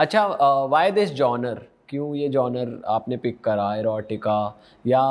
अच्छा, why this genre, क्यों ये जॉनर आपने पिक करा, एरोटिका या?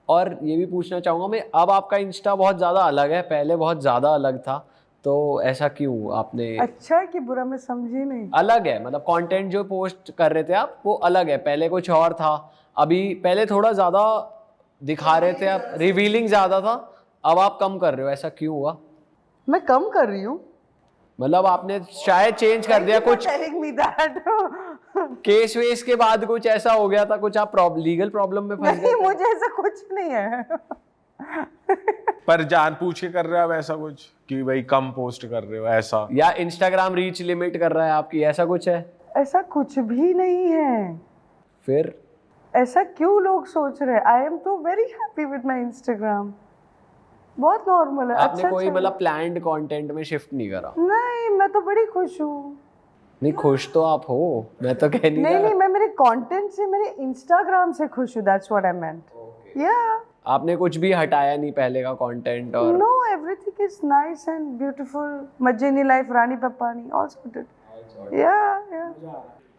और ये भी पूछना चाहूँगा मैं, अब आपका इंस्टा बहुत ज़्यादा अलग है, पहले बहुत ज़्यादा अलग था, तो ऐसा क्यों आपने? अच्छा कि बुरा, मैं समझी नहीं। अलग है मतलब कंटेंट जो पोस्ट कर रहे थे आप वो अलग है, पहले कुछ और था, अभी पहले थोड़ा ज़्यादा दिखा रहे थे आप, रिवीलिंग ज़्यादा था, अब आप कम कर रहे हो, ऐसा क्यों हुआ? मैं कम कर रही हूँ? मतलब आपने शायद चेंज कर दिया कुछ, टेलिंग मी दैट। केस वेस के बाद कुछ ऐसा हो गया था, कुछ आप लीगल प्रॉब्लम में फंस गए नहीं, थे? मुझे ऐसा कुछ नहीं है। पर जान पूछ के कर रहे हो आप ऐसा कुछ कि भाई कम पोस्ट कर रहे हो ऐसा? या इंस्टाग्राम रीच लिमिट कर रहा है आपकी, ऐसा कुछ है? ऐसा कुछ भी नहीं है। फिर ऐसा क्यों लोग सोच रहे हैं? आई एम तो very happy with my Instagram, बहुत नॉर्मल है। आपने अच्छा कोई चल- मतलब प्लान्ड कंटेंट में शिफ्ट नहीं करा? नहीं, मैं तो बड़ी खुश हूँ। नहीं, खुश तो आप हो, मैं तो कह नहीं नहीं रहा। नहीं, मैं मेरे कंटेंट से, मेरे इंस्टाग्राम से खुश हूँ, दैट्स व्हाट आई मेंट। या आपने कुछ भी हटाया नहीं पहले का कंटेंट? और no, everything is nice and beautiful, मजेनी लाइफ, रानी पप्पानी, ऑल सॉर्टेड। या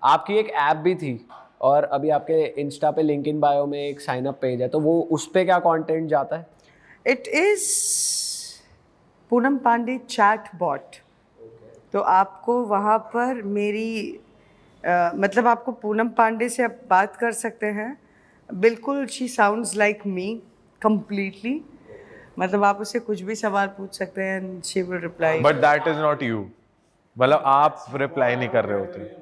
आपकी एक ऐप भी थी, और अभी आपके इंस्टा पे लिंक इन बायो में एक साइन अप पेज है, तो वो उस पे क्या कंटेंट जाता है? It is Poonam Pandey chat bot. तो आपको वहाँ पर मेरी मतलब आपको पूनम पांडे से आप बात कर सकते हैं, बिल्कुल she sounds like me completely. मतलब आप उससे कुछ भी सवाल पूछ सकते हैं and she will reply. But that is not you, मतलब आप रिप्लाई नहीं कर रहे होते।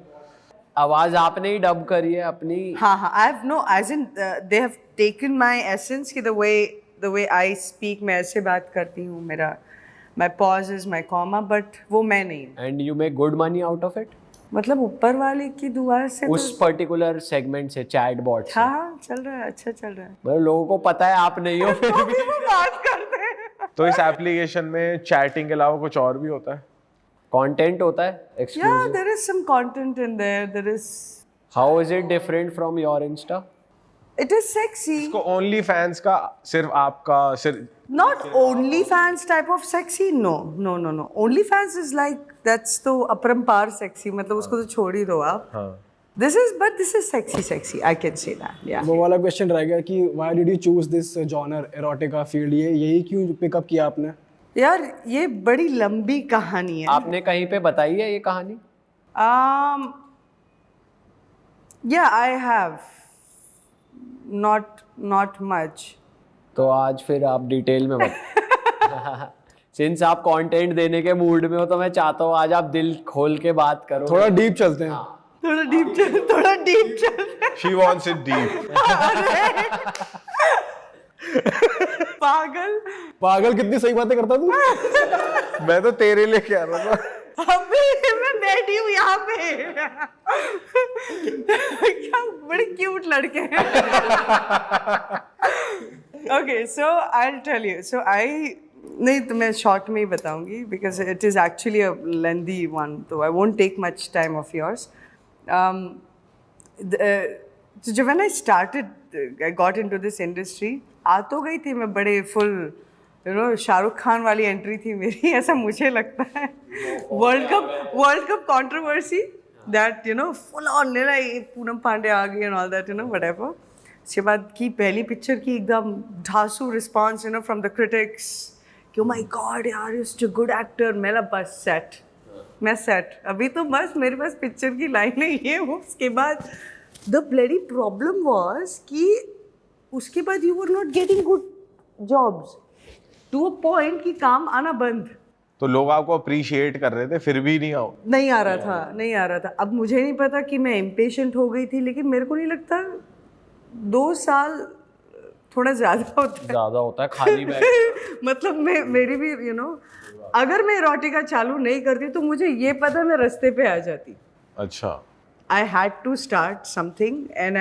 आवाज आपने ही डब करी है अपनी? हाँ हाँ, I have no, as in they have taken my essence कि द वे आई स्पीक, मैं ऐसे बात करती हूँ, मेरा my pause is my comma, but वो मैं नहीं हूँ। And you make good money out of it? मतलब ऊपर वाले की दुआ से उस पर्टिकुलर सेगमेंट से, चैट बॉट से? हाँ, चल रहा है, अच्छा चल रहा है। मतलब लोगों को पता है आप नहीं हो फिर भी? वो बात करते हैं। तो इस एप्लीकेशन में चैटिंग के अलावा कुछ और भी होता है? कंटेंट होता है Yeah, exclusive? there is some content in there. There is. How is it different from your Insta? It is sexy. इसको ओनली फैंस का, सिर्फ आपका, सिर्फ Not OnlyFans type of sexy. No, no, no, no. OnlyFans is like that's तो अपरंपार sexy. मतलब उसको तो छोड़ ही दो आप. हाँ। This is sexy. I can say that. Yeah. वो वाला क्वेश्चन रह गया कि why did you choose this genre erotica field, ये यही क्यों पिकअप किया आपने? यार ये बड़ी लंबी कहानी है. आपने कहीं पे बताई है ये कहानी? Yeah, I have. Not much. तो आज फिर आप डिटेल में बता। सिंस आप कंटेंट देने के मूड में हो, तो मैं चाहता हूँ आज आप दिल खोल के बात करो। थोड़ा डीप चलते हैं। थोड़ा डीप चल. She wants it deep. पागल कितनी सही बातें करता तू। मैं तो तेरे लिए कह रहा था। अभी मैं बैठी हूँ यहाँ पे। क्या बड़े क्यूट लड़के हैं। Okay, so I will tell you. So I नहीं, तो मैं शॉर्ट में ही बताऊंगी because it is actually a lengthy one, तो I won't take much time of yours. तो जब when I started, I got into this industry, uh तो गई थी मैं बड़े full, you know, Shahrukh Khan वाली एंट्री थी मेरी, ऐसा मुझे लगता है. World cup controversy, that you know, full on Poonam Pandey आ गई and all that, you know, whatever. उसके बाद की पहली पिक्चर की एकदम ढासू response, you know, from the critics कि ओह माय गॉड यार, you such a good actor. मैं सेट अभी तो बस मेरे पास पिक्चर की लाइन है ये वो. उसके बाद द ब्लडी प्रॉब्लम वाज कि उसके बाद you were not getting good jobs to a point कि काम आना बंद. तो लोग आपको अप्रिशिएट कर रहे थे, फिर भी नहीं आ रहा था. अब मुझे नहीं पता कि मैं इम्पेशेंट हो गई थी, लेकिन मेरे को नहीं लगता 2 साल थोड़ा ज़्यादा होता है खाली बैठ। मतलब मेरी भी, यू नो, अगर मैं एरोटिका चालू नहीं करती तो मुझे ये पता मैं रास्ते पे आ जाती. अच्छा. I had to start something, and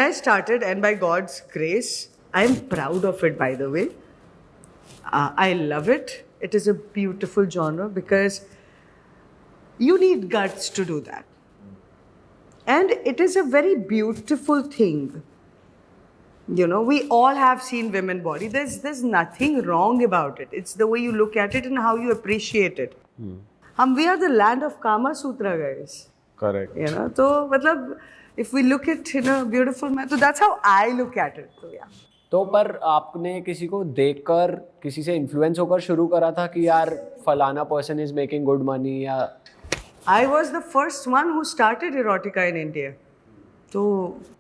I started, and by God's grace, I am proud of it, by the way. I love it. It is a beautiful genre because you need guts to do that. And it is a very beautiful thing. You know, we all have seen women body. There's nothing wrong about it. It's the way you look at it and how you appreciate it. we are the land of Kama Sutra, guys. Correct. You know, तो मतलब if we look at in a beautiful manner, so that's how I look at it. So yeah. तो पर आपने किसी को देखकर किसी से इन्फ्लुएंस होकर शुरू करा था कि यार फलाना person is making good money, या I was the first one who started erotica in India. तो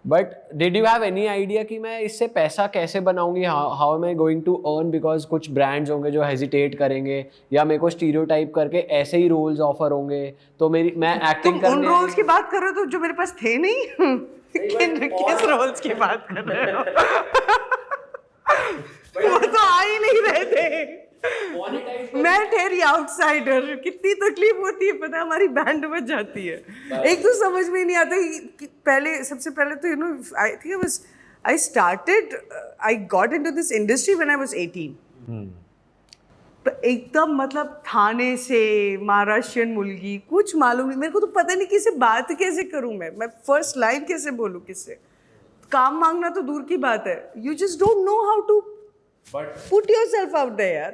but did you have any idea कि मैं इससे पैसा कैसे बनाऊंगी, how am I going to earn, because कुछ ब्रांड्स होंगे जो हेजिटेट करेंगे या मेरे को स्टीरियोटाइप करके ऐसे ही रोल्स ऑफर होंगे, तो मैं एक्टिंग तुम उन करने रोल्स की बात कर रहे हो तो जो मेरे पास थे नहीं किस रोल्स की बात कर रहे हो वो तो आ ही नहीं रहे थे. मैं ठहरी आउटसाइडर. कितनी तकलीफ होती है पता है, हमारी बैंड बज जाती है. एक तो समझ में नहीं आता कि पहले सबसे पहले तो I think I started I got into this industry when I was 18. तो एकदम मतलब थाने से महाराष्ट्रियन मुलगी, कुछ मालूम नहीं मेरे को, तो पता नहीं किससे बात कैसे करूं, मैं फर्स्ट लाइन कैसे बोलूं, किससे काम मांगना तो दूर की बात है. You just don't know how to put yourself out there यार.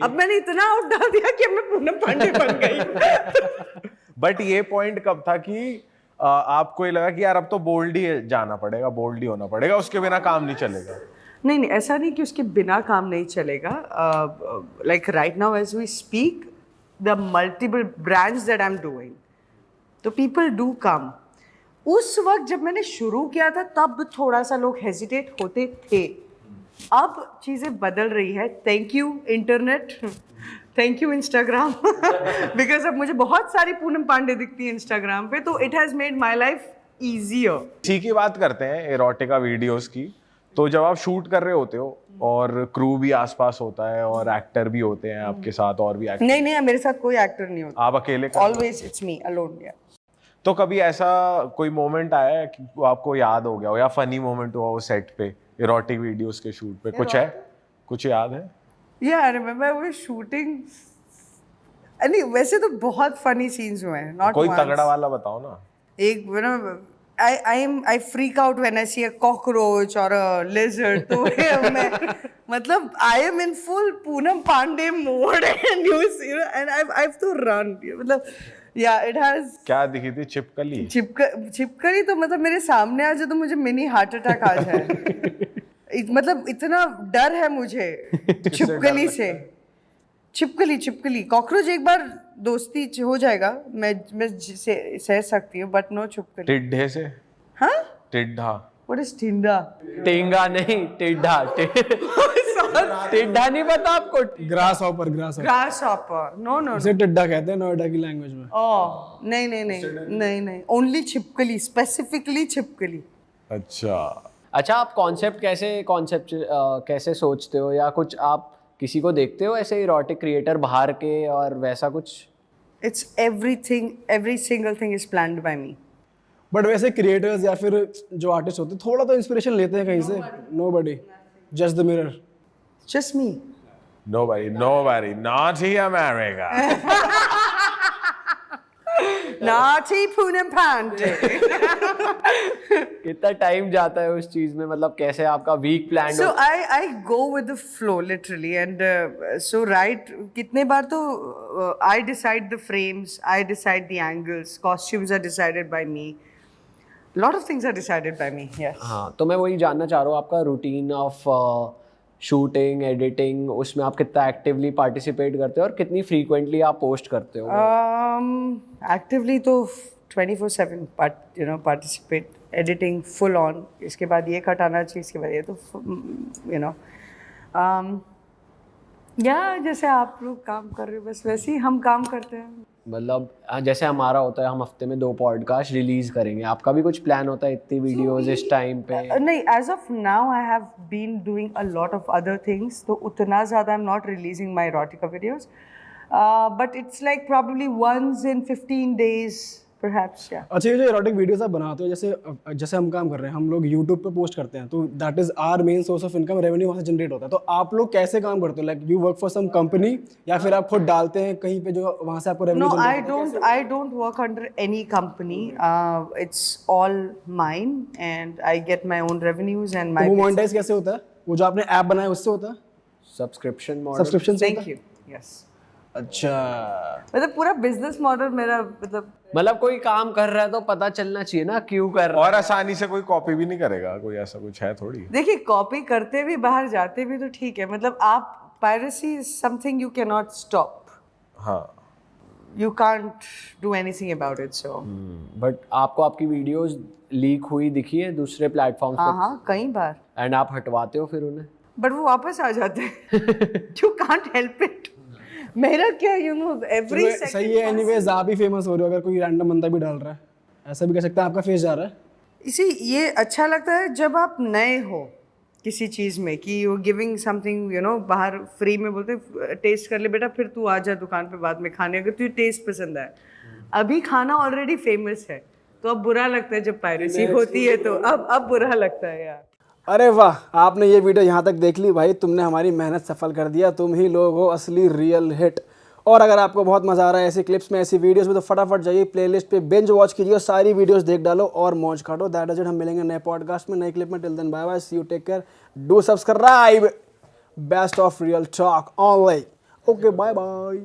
अब मैंने इतना आउट डाल दिया कि अब मैं पूनम पांडे बन गई. बट ये पॉइंट कब था कि आपको ये लगा कि यार अब तो बोल्ड ही जाना पड़ेगा, बोल्ड ही होना पड़ेगा, उसके बिना काम नहीं चलेगा? नहीं, ऐसा नहीं कि उसके बिना काम नहीं चलेगा. Like right now as we speak the multiple brands that I am doing, तो पीपल डू कम. उस वक्त जब मैंने शुरू किया था तब थोड़ा सा लोग हेजिटेट होते थे. अब चीज़ें बदल रही है. Thank you internet, thank you Instagram, because अब मुझे बहुत सारी पूनम पांडे दिखती है इंस्टाग्राम पे, तो it has made my life easier. ठीक ही बात करते हैं एरोटिका वीडियोस की. तो जब आप शूट कर रहे होते हो और क्रू भी आसपास होता है और एक्टर भी होते हैं आपके साथ, और भी एक्टर? नहीं, मेरे साथ कोई एक्टर नहीं होता. आप अकेले? Always it's me alone. तो कभी ऐसा कोई मोमेंट आया है कि आपको याद हो गया हो, या फनी मोमेंट हुआ हो सेट पे एरोटिक वीडियोस के शूट पे? कुछ है, कुछ याद है? Yeah, I remember I was shooting. नहीं, वैसे तो बहुत फनी सीन्स हुए हैं. Not कोई once. तगड़ा वाला बताओ ना. एक I freak out when I see a cockroach or a lizard. तो मैं मतलब I am in full Poonam Pandey mode and and I have to run. मतलब yeah, it has. क्या दिखी थी? छिपकली? छिपकली तो मतलब मेरे सामने आ जाए तो मुझे मिनी हार्ट अटैक आ जाए. मतलब इतना डर है मुझे छिपकली से. छिपकली कॉकरोच एक बार दोस्ती हो जाएगा, मैं सह सकती हूँ, बट नो छिपकली. टिड्ढे से? हाँ, टिड्ढा. व्हाट इज टिंडा? टिंगा नहीं, टिड्ढा. टिड्ढा नहीं पता आपको? Grasshopper. Grasshopper. No इसे टिड्डा कहते हैं नोएडा की लैंग्वेज में. ओह नहीं, ओनली छिपकली, स्पेसिफिकली छिपकली. अच्छा, आप कॉन्सेप्ट कैसे सोचते हो, या कुछ आप किसी को देखते हो ऐसे इरोटिक क्रिएटर बाहर के और वैसा कुछ? It's everything, every single thing is planned by me. But वैसे क्रिएटर्स या फिर जो आर्टिस्ट होते हैं थोड़ा तो इंस्पिरेशन लेते हैं कहीं से? Nobody, just the mirror. Just me. nobody, naughty America. Naughty Poonam Pandey. कितना टाइम जाता है उस चीज में, मतलब कैसे आपका week plan? So I go with the flow literally, and so right, कितने बार तो I decide the frames, I decide the angles, costumes are decided by me, lot of things are decided by me. Yes. हाँ, तो मैं वही जानना चाह रहा हूँ आपका रूटीन ऑफ शूटिंग, एडिटिंग, उसमें आप कितना एक्टिवली पार्टिसिपेट करते हो और कितनी फ्रीक्वेंटली आप पोस्ट करते हो? Actively तो 24/7 participate, editing full on. इसके बाद ये कटाना चाहिए, इसके बाद ये, तो जैसे आप लोग काम कर रहे हो बस वैसे ही हम काम करते हैं. मतलब जैसे हमारा होता है, हम हफ्ते में 2 पॉडकास्ट रिलीज करेंगे, आपका भी कुछ प्लान होता है इतनी वीडियोस इस टाइम पे? नहीं, as of now I have been doing a lot of other things, तो उतना ज़्यादा I am not releasing my erotica videos, but it's like probably once in 15 days perhaps. Yeah. अच्छा, ये जो एरोटिक वीडियोस आप बनाते हो, जैसे हम काम कर रहे हैं, हम लोग यूट्यूब पे पोस्ट करते हैं, तो that is our main source of income, revenue वहाँ से जनरेट होता है. तो आप लोग कैसे काम करते हो? Like you work for some company या फिर आप खुद डालते हैं कहीं पे जो वहाँ से आपको revenue? No, I don't work under any company. It's all mine and I get my own revenues and my. वो मोनेटाइज कैसे होता है? वो जो आपने ऐप बनाया उससे होता है? Subscription model. सब्सक्रिप्शन से? Thank you. Yes. अच्छा, मतलब पूरा बिजनेस मॉडल मेरा मतलब कोई काम कर रहा है तो पता चलना चाहिए ना क्यों कर रहा और आसानी से कोई कॉपी भी नहीं करेगा, कोई ऐसा कुछ है थोड़ी। देखिए कॉपी करते भी बाहर जाते भी तो ठीक है, मतलब आप piracy is something you can not stop, हाँ you can't do anything about it, so but आपको आपकी वीडियोस लीक हुई दिखी है दूसरे प्लेटफॉर्म्स हाँ पे हाँ कई बार, एंड आप हटवाते हो फिर उन्हें? बट वो वापस आ जाते हैं you can't help it, मेरा क्या यू नो एवरी चलो, सही है। एनीवेज आप ही फेमस हो रहे हो, अगर कोई रैंडम बंदा भी डाल रहा है ऐसा भी कह सकते हैं आपका फेस जा रहा है। इसी ये अच्छा लगता है जब आप नए हो किसी चीज़ में कि you giving something you know, बाहर फ्री में बोलते टेस्ट कर ले बेटा फिर तू आ जा दुकान पे बाद में खाने, अगर तुझे टेस्ट पसंद आए। अभी खाना ऑलरेडी फेमस है तो अब बुरा लगता है जब पायरेसी होती है, तो अब बुरा लगता है यार। अरे वाह, आपने ये वीडियो यहाँ तक देख ली भाई, तुमने हमारी मेहनत सफल कर दिया, तुम ही लोग हो असली रियल हिट। और अगर आपको बहुत मज़ा आ रहा है ऐसी क्लिप्स में, ऐसी वीडियोस में, तो फटाफट जाइए प्लेलिस्ट पे बिंज वॉच कीजिए और सारी वीडियोस देख डालो और मौज काटो। दैट इज इट, हम मिलेंगे नए पॉडकास्ट में नई क्लिप में। Till then bye bye, see you, take care, do subscribe, best of real talk online. Okay bye bye.